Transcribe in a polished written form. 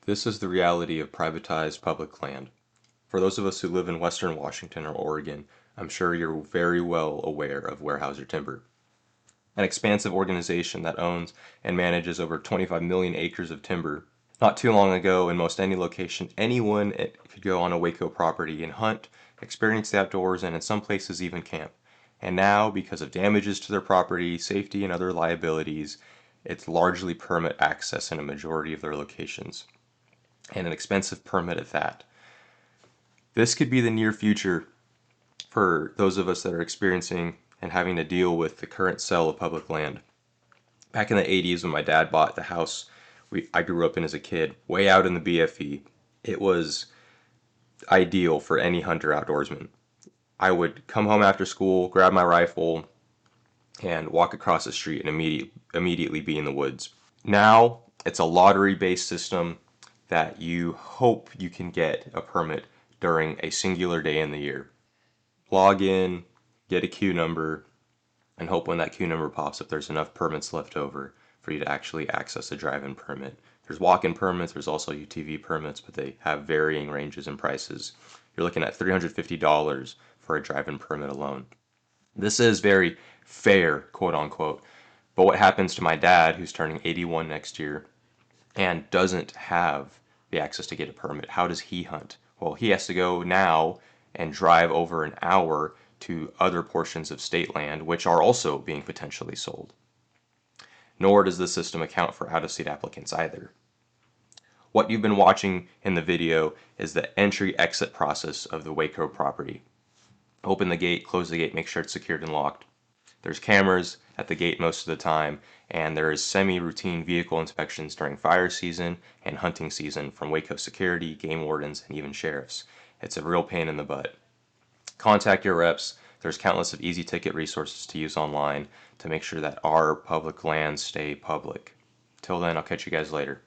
This is the reality of privatized public land. For those of us who live in Western Washington or Oregon, I'm sure you're very well aware of Weyerhaeuser Timber, an expansive organization that owns and manages over 25 million acres of timber. Not too long ago, in most any location, anyone could go on a Waco property and hunt, experience the outdoors, and in some places even camp. And now, because of damages to their property, safety, and other liabilities, it's largely permit access in a majority of their locations, and an expensive permit at that. This could be the near future for those of us that are experiencing and having to deal with the current sale of public land. Back in the 80s, when my dad bought the house I grew up in as a kid, way out in the BFE, it was ideal for any hunter outdoorsman. I would come home after school, grab my rifle, and walk across the street and immediately be in the woods. Now, it's a lottery-based system that you hope you can get a permit during a singular day in the year. Log in, get a queue number, and hope when that queue number pops up there's enough permits left over for you to actually access a drive-in permit. There's walk-in permits, there's also UTV permits, but they have varying ranges and prices. You're looking at $350 for a drive-in permit alone. This is very fair, quote unquote, but what happens to my dad, who's turning 81 next year, and doesn't have the access to get a permit? How does he hunt? Well, he has to go now and drive over an hour to other portions of state land, which are also being potentially sold. Nor does the system account for out-of-state applicants either. What you've been watching in the video is the entry-exit process of the Waco property. Open the gate, close the gate, make sure it's secured and locked. There's cameras at the gate most of the time, and there is semi-routine vehicle inspections during fire season and hunting season from Waco security, game wardens, and even sheriffs. It's a real pain in the butt. Contact your reps. There's countless of easy ticket resources to use online to make sure that our public lands stay public. Till then, I'll catch you guys later.